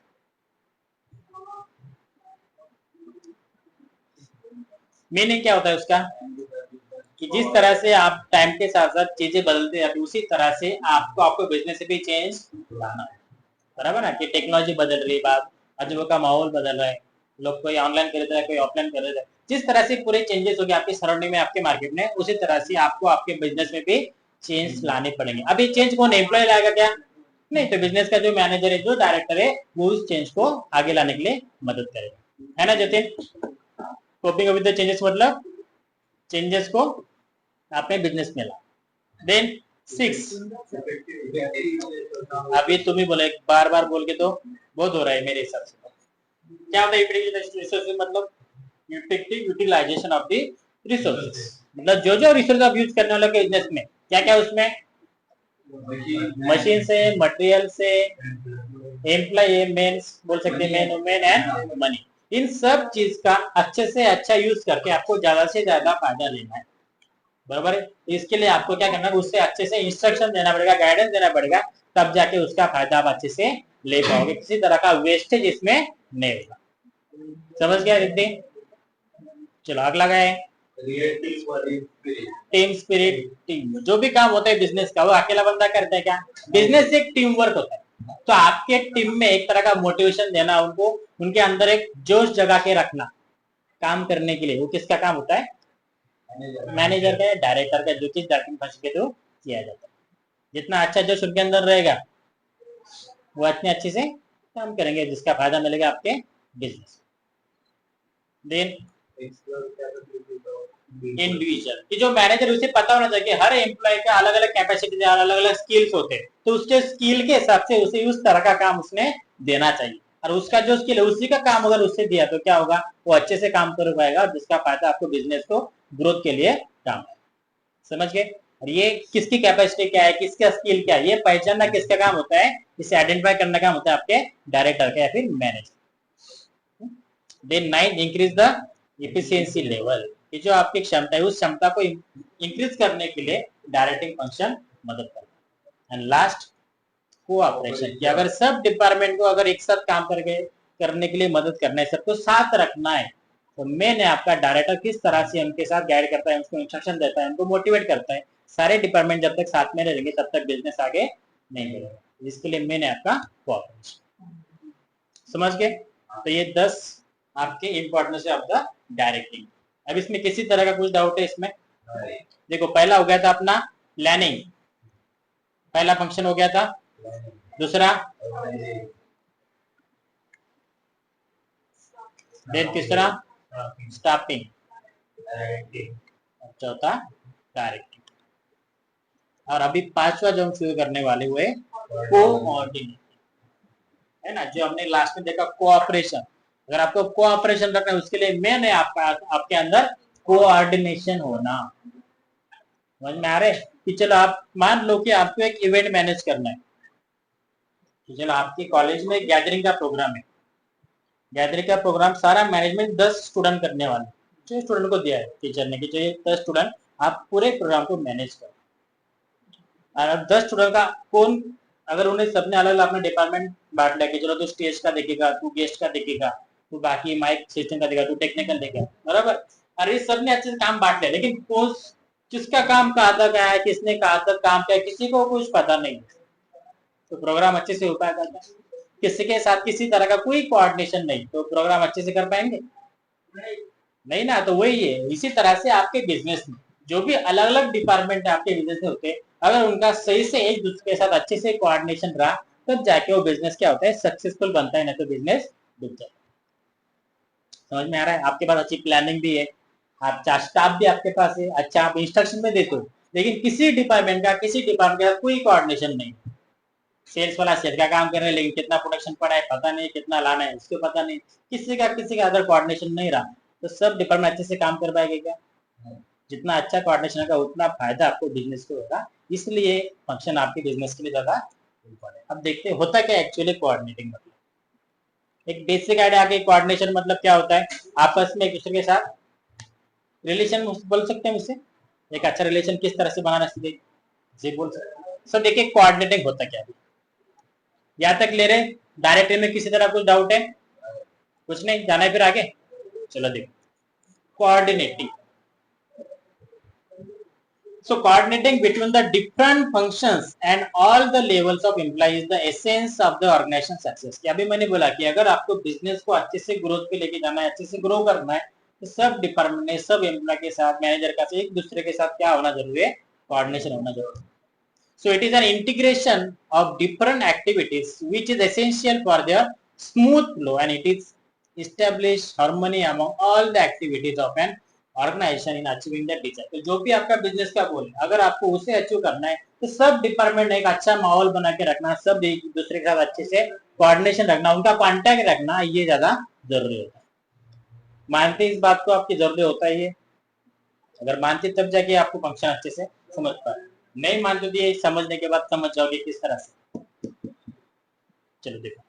मीनिंग क्या होता है उसका? कि जिस तरह से आप टाइम के साथ साथ चीजें बदलते जाती, उसी तरह से आपको आपको बिजनेस से भी चेंज लाना है। बराबर ना, कि टेक्नोलॉजी बदल रही है, बात अजूबा का माहौल बदल रहा है, लोग कोई ऑनलाइन खरीद रहा है, कोई ऑफलाइन खरीद रहा है। जिस तरह से पूरे चेंजेस हो गए आपके सराउंडिंग में, आपके मार्केट में, उसी तरह से आपको आपके बिजनेस में भी चेंज लाने पड़ेंगे। अभी चेंज कौन, एम्प्लॉय लाएगा क्या? नहीं, तो बिजनेस का जो मैनेजर है, जो डायरेक्टर है, वो उस चेंज को आगे लाने के लिए मदद करेगा, है ना Jatin? Coping with the changes मतलब चेंजेस को आपने बिजनेस में ला। देन 6, अभी तुम ही बोले, बार बार बोल के तो बहुत हो रहा है मेरे हिसाब से। क्या होता है इफेक्टिव मतलब? Effective utilisation of the resources, मतलब जो जो रिसोर्स आप यूज करने वाले बिजनेस में, क्या क्या उसमें? मशीन से, मटेरियल से, एम्प्लॉय, मेंस बोल सकते हैं, मैन वुमेन एंड मनी, इन सब चीज का अच्छे से अच्छा यूज करके आपको ज्यादा से ज्यादा फायदा लेना है। बराबर है? इसके लिए आपको क्या करना है, उससे अच्छे से इंस्ट्रक्शन देना पड़ेगा, गाइडेंस देना पड़ेगा, तब जाके उसका फायदा आप अच्छे से ले पाओगे। किसी तरह का वेस्टेज इसमें नहीं होगा। समझ गया रिद्धि? चलो अगला क्या है? Team spirit. टीम, जो भी काम होता है बिजनेस का, वो अकेला बंदा करता है क्या? बिजनेस एक टीम वर्क होता है। तो आपके टीम में एक तरह का मोटिवेशन देना, उनको उनके अंदर एक जोश जगा के रखना काम करने के लिए, वो किसका काम होता है? मैनेजर का, डायरेक्टर का, जो चीज डायरेक्टिंग फंक्शन के थ्रू किया जाता है। जितना अच्छा जोश उनके अंदर रहेगा, वो इतने अच्छे से काम करेंगे, जिसका फायदा मिलेगा आपके बिजनेस। देन इंडिविजुअल, कि जो मैनेजर, उसे पता होना चाहिए कि हर एम्प्लॉय का अलग अलग कैपेसिटी, अलग अलग स्किल्स होते हैं, तो उसके स्किल के हिसाब से उसे उस तरह का काम उसने देना चाहिए। और उसका जो स्किल है, उसी का काम अगर उससे दिया तो क्या होगा, वो अच्छे से काम कर पाएगा, जिसका फायदा आपको बिजनेस को ग्रोथ के लिए काम है। समझ गए? और ये किसकी कैपेसिटी क्या है, किसका स्किल क्या है, ये पहचानना किसका काम होता है? इसे आइडेंटिफाई करने का होता है आपके डायरेक्टर का या फिर manager. Then 9, increase the efficiency level, कि जो आपकी क्षमता है, उस क्षमता को इंक्रीज करने के लिए डायरेक्टिंग फंक्शन मदद करता है। एंड लास्ट, कोऑपरेशन, कि अगर सब डिपार्टमेंट को अगर एक साथ काम करके करने के लिए मदद करना है, सबको साथ रखना है, तो मैंने आपका डायरेक्टर किस तरह से उनके साथ गाइड करता है, उनको इंस्ट्रक्शन देता है, उनको मोटिवेट करता है। सारे डिपार्टमेंट जब तक साथ में रहेंगे, तब तक बिजनेस आगे नहीं बढ़ेगा। जिसके लिए मैंने आपका कोऑपरेशन। समझ गए? तो ये 10 आपके इंपॉर्टेंस ऑफ द डायरेक्टिंग। अब इसमें किसी तरह का कुछ डाउट है इसमें? देखो, पहला हो गया था अपना प्लानिंग, पहला फंक्शन हो गया था। दूसरा, देन तीसरा स्टाफिंग, चौथा डायरेक्टिंग, और अभी पांचवा जो हम शुरू करने वाले हुए कोऑर्डिनेट, है ना, जो हमने लास्ट में देखा कोऑपरेशन। अगर आपको कोऑपरेशन रखना है, उसके लिए मैंने आपके अंदर कोऑर्डिनेशन होना। समझ में आ रहे? कि चलो आप मान लो कि आपको एक इवेंट मैनेज करना है, कि चलो आपके कॉलेज में गैदरिंग का प्रोग्राम है, गैदरिंग का प्रोग्राम सारा मैनेजमेंट 10 स्टूडेंट करने वाले, जो स्टूडेंट को दिया है टीचर ने कि जो 10 स्टूडेंट आप पूरे प्रोग्राम को मैनेज करो। और 10 स्टूडेंट का कौन, अगर उन्हें सबने अलग अलग अपना डिपार्टमेंट बांट लिया कि चलो तू स्टेज का देखेगा, तू गेस्ट का देखेगा, तू बाकी माइक सिस्टम का देखेगा, तू टेक्निकल देखेगा, बराबर। और ये सबने अच्छे से काम बांट लिया, लेकिन कौन किसका काम कहाँ तक आया, किसने कहाँ तक काम किया, किसी को कुछ पता नहीं, तो प्रोग्राम अच्छे से हो पाएगा क्या? किसी के साथ किसी तरह का कोई कोऑर्डिनेशन नहीं, तो प्रोग्राम अच्छे से कर पाएंगे नहीं ना। तो वही है, इसी तरह से आपके बिजनेस में जो भी अलग अलग डिपार्टमेंट आपके बिजनेस में होते हैं, अगर उनका सही से एक दूसरे के साथ अच्छे से कोऑर्डिनेशन रहा, तब जाके वो बिजनेस क्या होता है, सक्सेसफुल बनता है, नहीं तो बिजनेस डूब जाता है। समझ में आ रहा है? आपके पास अच्छी प्लानिंग भी है, अच्छा स्टाफ भी आपके पास है, अच्छा आप इंस्ट्रक्शन में देते हो, लेकिन किसी डिपार्टमेंट का कोई कोऑर्डिनेशन नहीं। सेल्स वाला सेल का काम कर रहे हैं, लेकिन कितना प्रोडक्शन पड़ा है पता नहीं, कितना लाना है उसको पता नहीं, किसी का अदर कोऑर्डिनेशन नहीं रहा, तो सब डिपार्टमेंट अच्छे से काम कर पाएंगे क्या? जितना अच्छा कोऑर्डिनेशन होगा उतना फायदा आपको बिजनेस को होगा, इसलिए फंक्शन आपके बिजनेस के लिए ज्यादा इम्पोर्टेंट। अब देखते हैं होता क्या एक्चुअली कोऑर्डिनेटिंग मतलब। एक बेसिक आइडिया आगे, कोऑर्डिनेशन मतलब क्या होता है, आपस में एक दूसरे के साथ रिलेशन बोल सकते हैं मुझसे, एक अच्छा रिलेशन किस तरह से बनाना चाहिए, जी बोल सकते। सो देखिए कोऑर्डिनेटिंग होता क्या है, यहाँ तक ले रहे, डायरेक्ट में किसी तरह कुछ डाउट है? कुछ नहीं, जाना है फिर आगे, चलो देखो coordinating. So coordinating between the different functions and all the levels of employees is the essence of the organization success। कि अभी मैंने बोला कि अगर आपको बिजनेस को अच्छे से ग्रोथ पे लेके जाना है, अच्छे से ग्रो करना है, तो सब डिपार्टमेंट में सब एम्प्लॉय के साथ, मैनेजर का एक दूसरे के साथ क्या होना जरूरी है, कोऑर्डिनेशन होना जरूरी है। So it is an integration of different activities which is essential for their smooth flow, and it is establish harmony among all the activities of an organisation in achieving the desire. तो जो भी आपका business का गोल है, अगर आपको उसे achieve करना है, तो सब डिपार्टमेंट एक अच्छा माहौल बना के रखना, सब एक दूसरे के साथ अच्छे से कोऑर्डिनेशन रखना, उनका कांटेक्ट रखना, ये ज्यादा जरूरी होता है। मानते इस बात को, आपकी जरूरी होता है ये, अगर मानते तब जाके आपको फंक्शन अच्छे से समझ पाए, नहीं मानते तो ये समझने के बाद समझ जाओगे किस तरह से। चलो देखो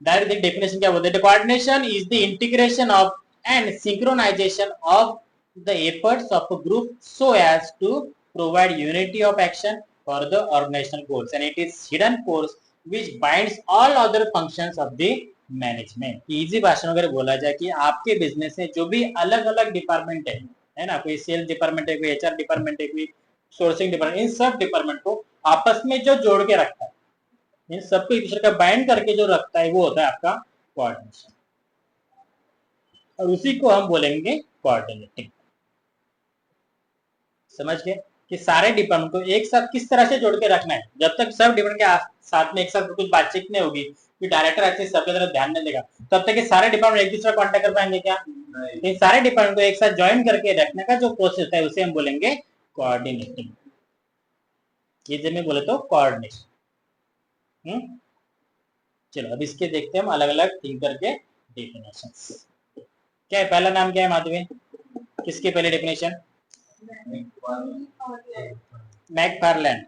डायरेक्ट डेफिनेशन क्या बोलते हैं, coordination is the integration of and synchronization of the efforts of a group so as to provide unity of action for the organizational goals, and it is hidden force which binds all other functions of the management. Easy भाषा में अगर बोला जाए कि आपके business में जो भी अलग अलग डिपार्टमेंट है ना, कोई सेल्स डिपार्टमेंट है, कोई एचआर डिपार्टमेंट है, कोई सोर्सिंग डिपार्टमेंट, इन सब डिपार्टमेंट को आपस में जो जोड़ के रखता है, इन सबको एक दूसरे का बाइंड करके जो रखता है, वो होता है आपका कोऑर्डिनेशन, और उसी को हम बोलेंगे कोऑर्डिनेटिंग। समझ गए कि सारे डिपार्टमेंट को एक साथ किस तरह से जोड़ के रखना है। जब तक सब डिपार्टमेंट के साथ में एक साथ कुछ बातचीत नहीं होगी, कि डायरेक्टर अच्छे सबकी तरफ ध्यान नहीं देगा, तब तक सारे डिपार्टमेंट एक दूसरे को कांटेक्ट कर पाएंगे क्या? इन सारे डिपार्टमेंट को एक साथ ज्वाइन करके रखने का जो प्रोसेस है, उसे हम बोलेंगे कोऑर्डिनेटिंग। ये में बोले तो कोऑर्डिनेशन। चलो अब इसके देखते हैं हम अलग अलग थिंक करके डेफिनेशंस। क्या है पहला नाम, क्या है माधवी, किसकी पहले डेफिनेशन? मैकफार्लैंड।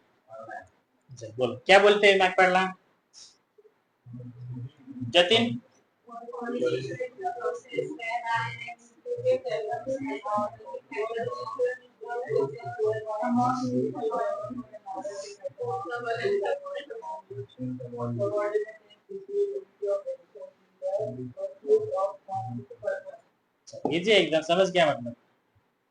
बोलो क्या बोलते हैं मैकफार्लैंड? जतिन? इजी एकदम, समझ गया मतलब।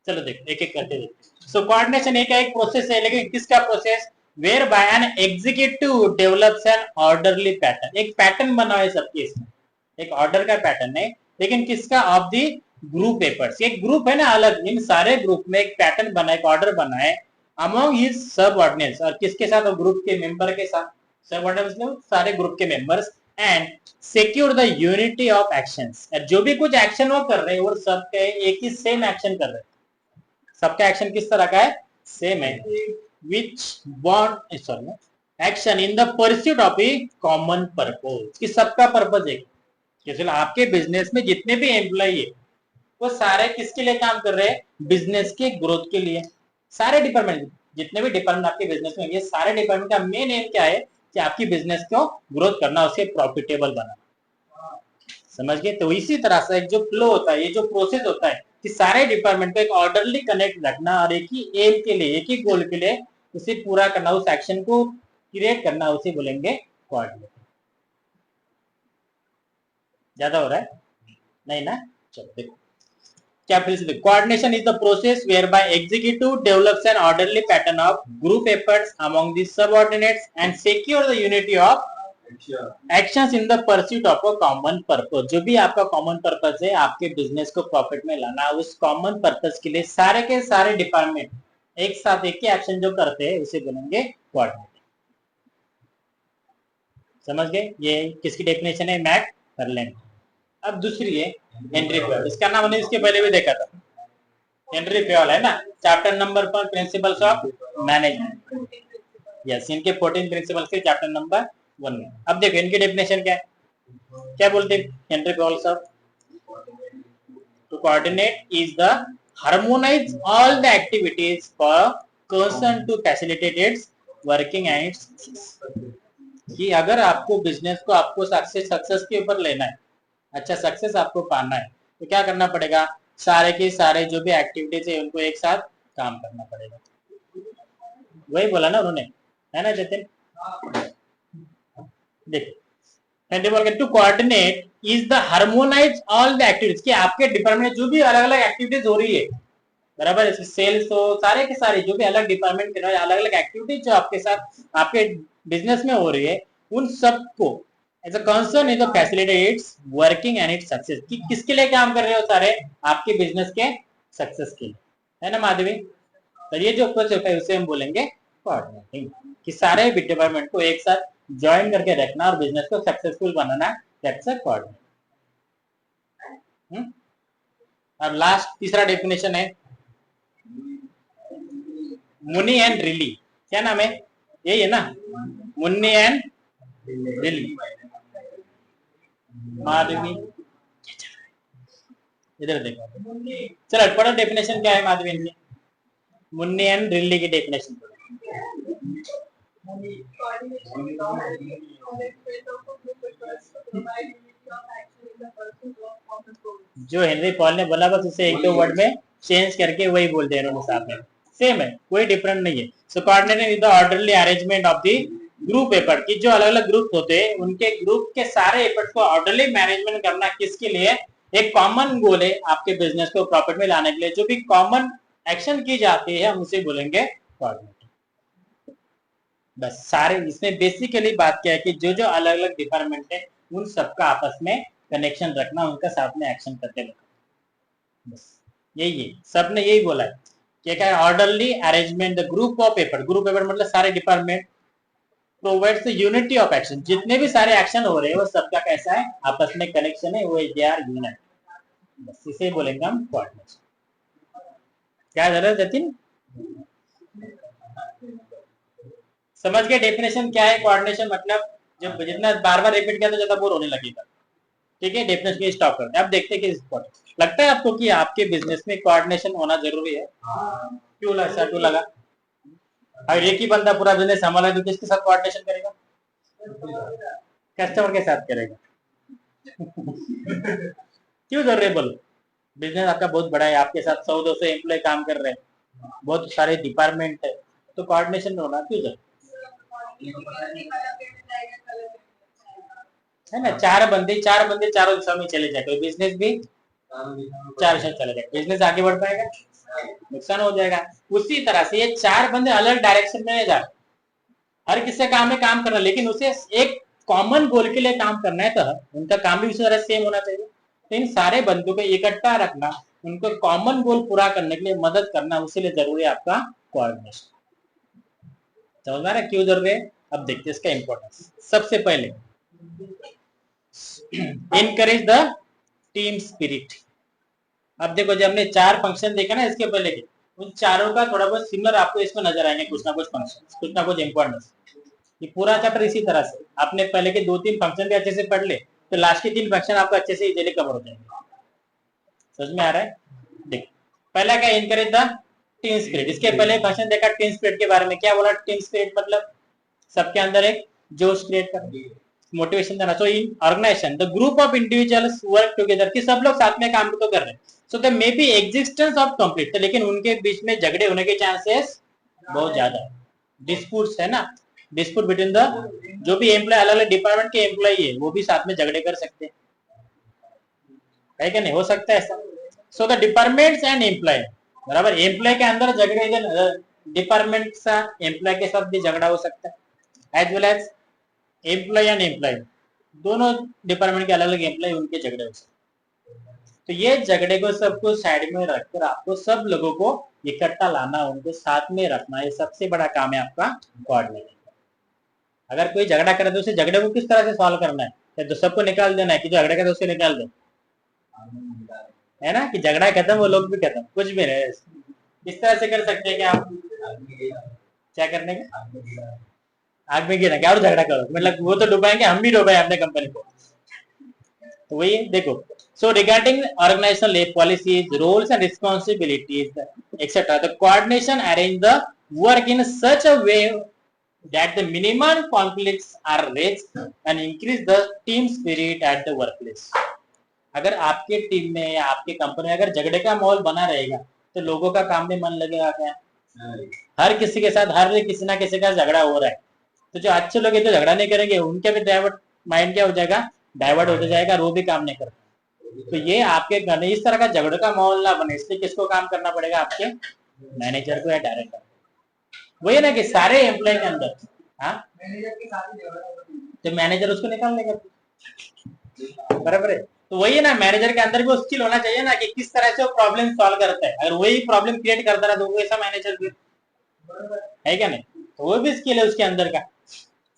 चलो देखो एक एक करके देखते। सो कोऑर्डिनेशन एक प्रोसेस है, लेकिन किसका process? Whereby an executive develops an orderly pattern. एक पैटर्न बना है सबके, इसमें एक ऑर्डर का पैटर्न है, लेकिन किसका? Of the group efforts. एक ग्रुप है ना अलग, इन सारे ग्रुप में एक पैटर्न बना है, एक ऑर्डर बना है अमंग हिज सबऑर्डिनेट्स, और किसके साथ? ग्रुप के मेंबर के साथ। सबऑर्डिनेट्स मतलब सारे ग्रुप के members, and secure the unity of actions. जो भी कुछ एक्शन वो कर रहे हैं, वो सबके एक ही सेम एक्शन कर रहे हैं, सबका एक्शन किस तरह का है? सेम है। विच bond sorry action in the pursuit of A common purpose, कि सबका पर्पज है। जैसे आपके बिजनेस में जितने भी एम्प्लॉय है, वो सारे किसके लिए काम कर रहे हैं? बिजनेस के ग्रोथ के लिए। सारे डिपार्टमेंट, जितने भी डिपार्टमेंट आपके बिजनेस में, ये सारे डिपार्टमेंट का मेन एम क्या है? कि आपकी बिजनेस को ग्रोथ करना, उसे प्रॉफिटेबल बनाना। समझ गए? तो इसी तरह से एक जो फ्लो होता है, ये जो प्रोसेस होता है कि सारे डिपार्टमेंट को एक ऑर्डरली कनेक्ट रखना और एक ही एम के लिए, एक ही गोल के लिए उसे पूरा करना, उस एक्शन को क्रिएट करना, उसे बोलेंगे कोऑर्डिनेशन। ज्यादा हो रहा है नहीं ना? चलो देखो क्या फिर से, coordination is the process whereby executive develops an orderly pattern of group efforts among the subordinates and secure the unity of actions in the pursuit of a common purpose. जो भी आपका कॉमन पर्पस है, आपके business को profit में लाना, उस common purpose के लिए सारे के सारे डिपार्टमेंट एक साथ एक ही एक्शन जो करते हैं, उसे बोलेंगे कोऑर्डिनेट। समझ गए? ये किसकी डेफिनेशन है? मैक फर्लैंड। अब दूसरी है हेनरी फ्योल, इसका नाम हमने इसके पहले भी देखा था, हेनरी फ्योल है ना, चैप्टर नंबर पर प्रिंसिपल्स ऑफ मैनेजमेंट। यस, इनके 14 प्रिंसिपल्स के चैप्टर नंबर 1 में। अब देखो इनकी डेफिनेशन क्या है, क्या बोलते हैं हेनरी फ्योल साहब? To coordinate is the harmonise all the activities for concern to facilitate its working and its. कि अगर आपको बिजनेस को आपको सक्सेस के ऊपर लेना है, अच्छा सक्सेस आपको पाना है, तो क्या करना पड़ेगा? सारे के सारे जो भी एक्टिविटीज है उनको एक साथ काम करना पड़ेगा। वही बोला ना उन्होंने, है ना जतिन? देखो to coordinate is the harmonise all the activities, कि आपके डिपार्टमेंट जो भी अलग अलग एक्टिविटीज हो रही है, बराबर, सेल्स हो, सारे के सारे जो भी अलग डिपार्टमेंट के अलग अलग एक्टिविटीज जो आपके साथ आपके बिजनेस में हो रही है, उन सबको as a concern is facilitate its working and its success. कि किसके लिए काम कर रहे हो? सारे आपके बिजनेस के सक्सेस के लिए, है ना माधवी? तो ये जो प्रोसेस होता है उसे हम बोलेंगे कोऑर्डिनेटिंग, कि सारे डिपार्टमेंट को एक साथ ज्वाइन करके रखना और बिजनेस को successful banana, that's a coordinate. अब लास्ट तीसरा डेफिनेशन है मुनी एंड रिली। क्या नाम है? यही है ना, मुन्नी एंड रिली। माधवी इधर देखो, चलो पढ़ो डेफिनेशन क्या है माधवी इनकी, मुन्नी एंड रिली की डेफिनेशन। जो हेनरी पॉल ने बोला बस उसे एक दो वर्ड में चेंज करके वही बोल दे रहे साथ में, सेम है, कोई डिफरेंट नहीं है। So coordinating with the orderly arrangement of the group effort, की जो अलग अलग ग्रुप होते हैं उनके ग्रुप के सारे एफर्ट्स को ऑर्डरली मैनेजमेंट करना, किसके लिए? एक कॉमन गोल है आपके बिजनेस को प्रॉफिट में लाने के लिए, जो भी कॉमन एक्शन की जाती है हम उसे बोलेंगे कोऑर्डिनेटिंग। बस सारे इसमें बेसिकली बात क्या है कि जो जो अलग अलग डिपार्टमेंट है उन सबका आपस में कनेक्शन रखना, उनका साथ में एक्शन करके रखना, बस यही है। सबने यही बोला है कि क्या है? Orderly arrangement the group of effort, group effort मतलब सारे department, provides the unity of action, जितने भी सारे एक्शन हो रहे हैं वो सबका कैसा है? आपस में कनेक्शन है, वो दे आर यूनाइटेड, बस इसे बोलेंगे हम कोऑर्डिनेशन। क्या जरूरत जतिन? समझ गए डेफिनेशन क्या है कोऑर्डिनेशन? मतलब जब जितना बार बार रिपीट किया तो ज्यादा बोर होने लगेगा, ठीक है? डेफिनेशन की स्टॉप करते हैं। अब देखते हैं कि लगता है आपको कि आपके बिजनेस में कोऑर्डिनेशन होना जरूरी है? क्यों लगा? क्यों लगा? अगर एक ही बंदा पूरा बिजनेस संभाला तो किसके साथ कोऑर्डिनेशन करेगा? कस्टमर के साथ करेगा। क्यों जरूरी है बोलो? बिजनेस आपका बहुत बड़ा है, आपके साथ 100-200 एम्प्लॉय काम कर रहे हैं, बहुत सारे डिपार्टमेंट है, तो कोऑर्डिनेशन होना क्यों जरूरी है ना? चार बंदे चारों दिशा में चले जाए तो बिजनेस भी चार दिशा चले जाए, बिजनेस आगे बढ़ पाएगा? नुकसान हो जाएगा। उसी तरह से ये चार बंदे अलग डायरेक्शन में जा, हर किसी काम में काम करना, लेकिन उसे एक कॉमन गोल के लिए काम करना है, तो उनका काम भी उसी तरह सेम होना चाहिए। तो इन सारे बंदों को इकट्ठा रखना, उनको कॉमन गोल पूरा करने के लिए मदद करना, उसी लिए जरूरी है आपका कोऑर्डिनेशन। समझ में आ रहा है क्यों जरूरी है? अब देखते हैं इसका इंपॉर्टेंस। सबसे पहले इनकरेज द टीम स्पिरिट। अब देखो जब हमने चार फंक्शन देखा ना इसके पहले के, उन चारों का थोड़ा बहुत सिमिलर आपको इसमें नजर आएंगे, कुछ ना कुछ फंक्शन, कुछ ना कुछ इंपॉर्टेंस। ये पूरा चैप्टर इसी तरह से, आपने पहले के 2-3 फंक्शन भी अच्छे से पढ़ ले तो लास्ट के 3 फंक्शन आपको अच्छे से इजीली कवर हो जाएंगे। समझ में आ रहा है? देखो पहला क्या? Encourage the team spirit. इसके पहले फंक्शन देखा टीम स्पिरिट के बारे में, क्या बोला? टीम स्पिरिट मतलब सबके अंदर एक जोश क्रिएट करना, मोटिवेशन देना। So in organisation the group of individuals work together, कि सब लोग साथ में काम तो कर रहे हैं। So the may be existence of conflict, लेकिन उनके बीच में झगड़े होने के चांसेस बहुत ज्यादा है। डिस्प्यूट्स है ना, डिस्प्यूट बिटवीन द, जो भी एम्प्लॉय अलग अलग डिपार्टमेंट के एम्प्लॉय है वो भी साथ में झगड़े कर सकते हैं, है क्या नहीं, हो सकता है ऐसा। So the departments and employee, बराबर, एम्प्लॉय के अंदर झगड़े, डिपार्टमेंट का एम्प्लॉय के साथ भी झगड़ा हो सकता है, as well as employ and employ, दोनों डिपार्टमेंट के अलग अलग एम्प्लॉय उनके झगड़े हो सकते हैं। तो ये झगड़े को सबको साइड में रखकर आपको सब लोगों को इकट्ठा लाना, उनको साथ में रखना, ये सबसे बड़ा काम है आपका कोऑर्डिनेशन। अगर कोई झगड़ा करे तो उसे झगड़े को किस तरह से सॉल्व करना है, तो सबको निकाल देना है कि जो झगड़ा करे उसे निकाल दो, है ना, कि झगड़ा खत्म वो लोग भी खत्म, कुछ भी नहीं। इस तरह से कर सकते हैं कि आप क्या करने का, आग में गिरा क्या और झगड़ा करो, मतलब वो तो डुबाएंगे, हम भी डुबाए अपने कंपनी को। तो वही देखो, so regarding organizational policies, roles and responsibilities, etc., the coordination arrange the work in such a way that the minimum conflicts are raised and increase the team spirit at the workplace. अगर आपके team में या आपके company में अगर झगड़े का माहौल बना रहेगा तो लोगों का काम में मन लगेगा क्या, हर किसी के साथ हर किसी ना किसी का झगड़ा हो रहा है, तो जो अच्छे लोग है तो झगड़ा नहीं करेंगे, उनके भी डाइवर्ट माइंड क्या हो जाएगा, डाइवर्ट होता जाएगा, वो भी काम नहीं करता। तो ये आपके घर में इस तरह का झगड़े का माहौल ना बने, इसलिए किसको काम करना पड़ेगा, आपके मैनेजर को या डायरेक्टर। वही ना कि सारे एम्प्लॉय के अंदर, हाँ, तो मैनेजर उसको निकाल लेगा, बराबर है। तो वही ना, मैनेजर के अंदर भी वो स्किल होना चाहिए ना कि किस तरह से वो प्रॉब्लम सॉल्व करता है। अगर वही प्रॉब्लम क्रिएट करता रहा तो वो ऐसा मैनेजर भी है क्या नहीं, तो वो भी स्किल है उसके अंदर का,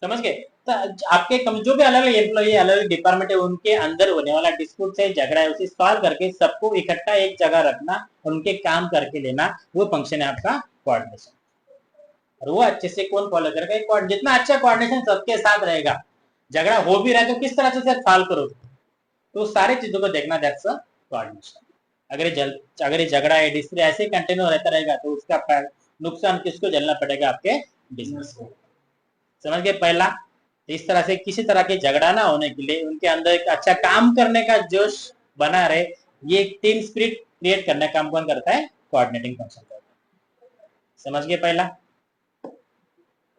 समझ गए। तो आपके जो भी अलग अलग एम्प्लॉय अलग अलग डिपार्टमेंट है उनके अंदर होने वाला डिस्प्यूट है, झगड़ा है, उसे सॉल्व करके सबको इकट्ठा एक जगह रखना, उनके काम करके लेना, वो फंक्शन है आपका कोऑर्डिनेशन। और वो अच्छे से कौन फॉलो करेगा, जितना अच्छा कोऑर्डिनेशन सबके साथ रहेगा, झगड़ा हो भी रहा है तो किस तरह से सॉल्व करोगे, तो सारी चीजों को देखना, दैट्स कोऑर्डिनेशन। अगर ये झगड़ा है डिस्प्यूट ऐसे ही कंटिन्यू रहता रहेगा तो उसका नुकसान किसको झेलना पड़ेगा, आपके बिजनेस को, समझ गए। पहला, इस तरह से किसी तरह के झगड़ा ना होने के लिए उनके अंदर एक अच्छा काम करने का जोश बना रहे, ये टीम स्पिरिट क्रिएट करने का काम कौन करता है, कोऑर्डिनेटिंग फंक्शन करता है, समझ गए पहला।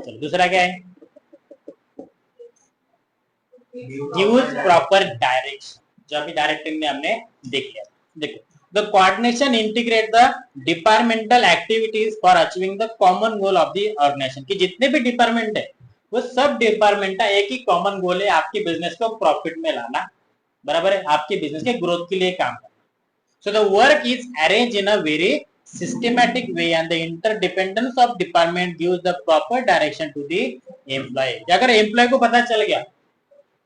चलो दूसरा क्या है, यूज प्रॉपर डायरेक्शन, जो अभी डायरेक्टिंग में हमने देख लिया। देखो, the coordination integrate the departmental activities for achieving the common goal of the organization, कि जितने भी डिपार्टमेंट है वो सब डिपार्टमेंट का एक ही कॉमन गोल है, आपके बिजनेस को प्रॉफिट में लाना, बराबर है, आपके बिजनेस के ग्रोथ के लिए काम करना। So the work is arrange in a very systematic way and the interdependence of department gives the proper direction to the employee। अगर एम्प्लॉय को पता चल गया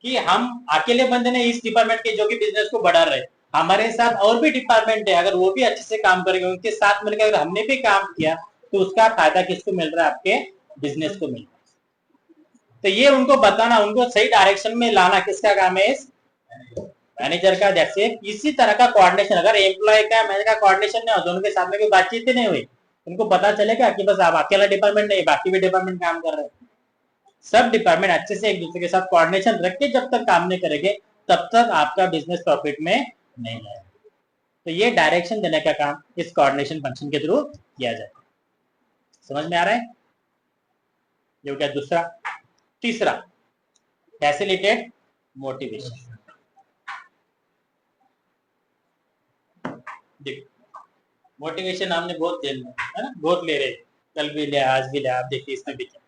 कि हम अकेले बंदे ने इस डिपार्टमेंट के जो कि बिजनेस को बढ़ा रहे, हमारे साथ और भी डिपार्टमेंट है, अगर वो भी अच्छे से काम करेंगे, उनके साथ मिलकर अगर हमने भी काम किया तो उसका फायदा किसको मिल रहा है, आपके बिजनेस को मिल रहा है। तो ये उनको बताना, उनको सही डायरेक्शन में लाना किसका काम है, मैनेजर का। जैसे इसी तरह का कोऑर्डिनेशन, अगर एम्प्लॉय का मैनेजर का कोऑर्डिनेशन नहीं हो, दोनों के साथ में कोई बातचीत ही नहीं हुई, उनको पता चलेगा कि बस आप अकेला डिपार्टमेंट नहीं, बाकी भी डिपार्टमेंट काम कर रहे हैं। सब डिपार्टमेंट अच्छे से एक दूसरे के साथ कोऑर्डिनेशन रख के जब तक काम नहीं करेंगे तब तक आपका बिजनेस प्रॉफिट में नहीं आएगा। तो ये डायरेक्शन देने का काम इस कोऑर्डिनेशन फंक्शन के थ्रू किया जाता है, समझ में आ रहा है। ये हो गया दूसरा। तीसरा, फैसिलिटेट मोटिवेशन। देखो, मोटिवेशन हमने बहुत देर में, है ना, बहुत ले रहे, कल भी लिया, आज भी लिया, आप देखिए इसमें भी क्या।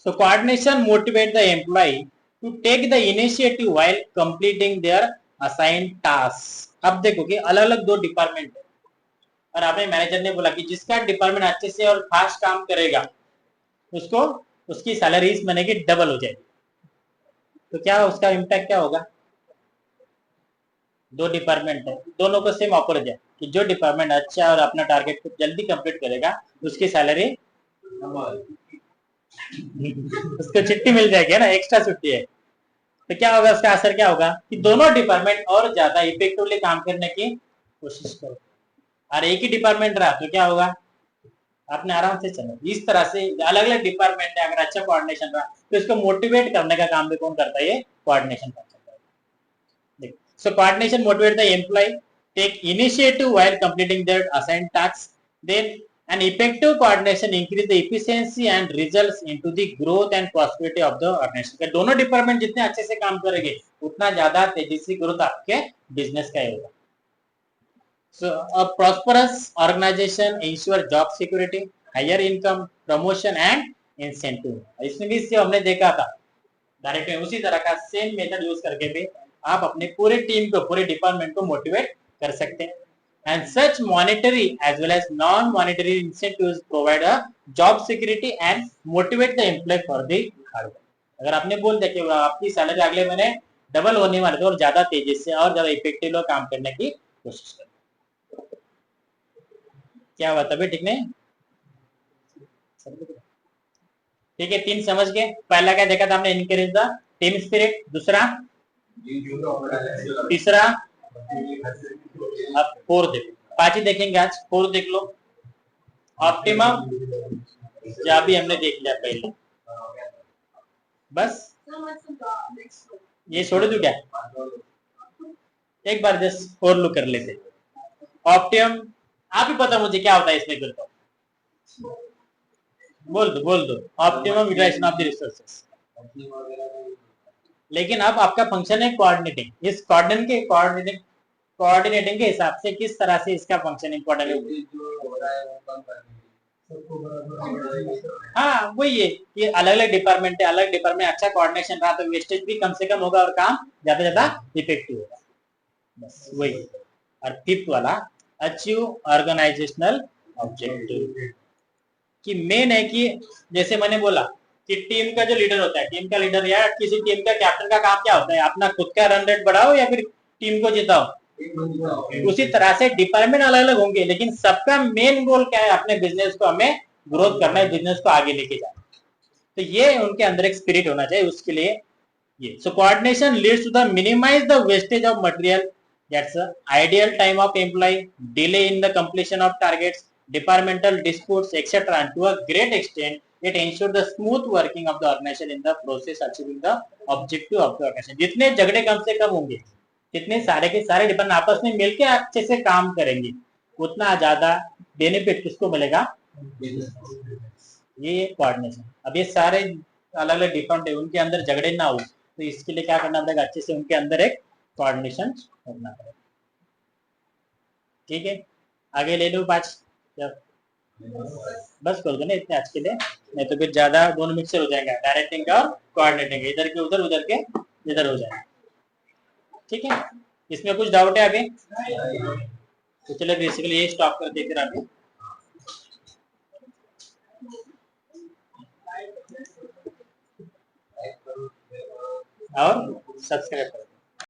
So coordination motivate the employee to take the initiative while completing their assigned tasks। अब देखो कि अलग अलग दो डिपार्टमेंट है और आपने मैनेजर ने बोला कि जिसका डिपार्टमेंट अच्छे से और फास्ट काम करेगा उसको उसकी सैलरी इस महीने की डबल हो जाएगी। तो क्या उसका इम्पैक्ट क्या होगा, दो डिपार्टमेंट है, दोनों को सेम ऑफर दिया कि जो डिपार्टमेंट अच्छा और अपना टारगेट को जल्दी कंप्लीट करेगा उसकी सैलरी उसको छुट्टी मिल जाएगी, है ना, एक्स्ट्रा छुट्टी है। तो क्या होगा, उसका असर क्या होगा कि दोनों डिपार्टमेंट और ज्यादा इफेक्टिवली काम करने की कोशिश करो। और एक ही डिपार्टमेंट रहा तो क्या होगा, आपने आराम से चलो। इस तरह से अलग अलग डिपार्टमेंट है, अगर अच्छा कोऑर्डिनेशन रहा तो इसको मोटिवेट करने का काम भी कौन करता है? ये कोऑर्डिनेशन करता है। So coordination motivate the employ take initiative while completing their assigned task, then an effective coordination increase the efficiency and results into the growth and prosperity of the organization। दोनों डिपार्टमेंट जितने अच्छे से काम करेंगे उतना ज्यादा तेजी से ग्रोथ आपके बिजनेस का होगा। So a prosperous organization ensure job security, higher income, promotion and incentive। इसमें भी इससे हमने देखा था डायरेक्ट में उसी तरह का सेम मेथड यूज करके भी आप अपने पूरे टीम को, पूरे डिपार्टमेंट को मोटिवेट कर सकते हैं। And such monetary as well as non-monetary incentives provide a job security and motivate the employee for the hard work। अगर आपने बोल दिया कि आपकी सैलरी अगले महीने डबल होने वाले थे और ज्यादा तेजी से और ज्यादा इफेक्टिव काम करने की कोशिश करें। क्या हुआ? तभी ठीक नहीं? ठीक है, 3 समझ गए। पहला क्या देखा था हमने? Encourage the team spirit. दूसरा, तीसरा, अब 4 देखो, 5 ही देखेंगे आज। 4 देख लो। ऑप्टिमम या भी हमने देख लिया पहले, बस ये छोड़ दूं क्या? एक बार जस्ट और लुक कर लेते। ऑप्टिमम आप ही पता मुझे क्या होता है इसमें, फिर तो बोल दो optimum utilization of the resources. लेकिन अब आपका फंक्शन है कोऑर्डिनेटिंग। इस कोऑर्डिनेटिंग के हिसाब से किस तरह से इसका फंक्शन इंपॉर्टेंट है। हाँ वही है, ये अलग अलग डिपार्टमेंट है, अलग डिपार्टमेंट अच्छा कोऑर्डिनेशन रहा तो वेस्टेज भी कम से कम होगा और काम ज्यादा ज्यादा इफेक्टिव होगा। बस वही। और फिफ्थ वाला, अचीव ऑर्गेनाइजेशनल ऑब्जेक्टिव, कि मेन है कि जैसे मैंने बोला कि टीम का जो लीडर होता है, टीम का लीडर या किसी टीम का कैप्टन का काम क्या होता है? अपना खुद का रन रेट बढ़ाओ या फिर टीम को जिताओ। उसी तरह से डिपार्टमेंट अलग अलग होंगे लेकिन सबका मेन गोल क्या है? अपने बिजनेस को हमें ग्रोथ करना है, बिजनेस को आगे लेके जाना। तो ये उनके अंदर एक स्पिरिट होना चाहिए, उसके लिए ये। So coordination leads to the minimize the wastage of material, that's ideal time of employ, delay in the completion of targets, departmental disputes etc, and to a great extent it ensures the smooth working of the organization in the process achieving the objective of the organization। जितने झगड़े कम से कम होंगे, जितने सारे के सारे department आपस में मिलकर अच्छे से काम करेंगे, उतना ज्यादा बेनिफिट किसको मिलेगा? ये कोऑर्डिनेशन। अब ये सारे अलग अलग डिपार्टमेंट उनके अंदर झगड़े ना हो तो इसके लिए क्या करना पड़ेगा? अच्छे से उनके अंदर एक कोऑर्डिनेशन करना पड़ेगा। ठीक है, आगे ले लो 5। बस कर दो ना इतने आज के लिए, नहीं तो फिर ज्यादा दोनों मिक्सर हो जाएगा, डायरेक्टिंग का और कोऑर्डिनेटिंग, इधर के उधर उधर के इधर हो जाएगा। ठीक है, इसमें कुछ डाउट है अभी? तो चलो बेसिकली ये स्टॉप करते फिर अभी, और सब्सक्राइब करो।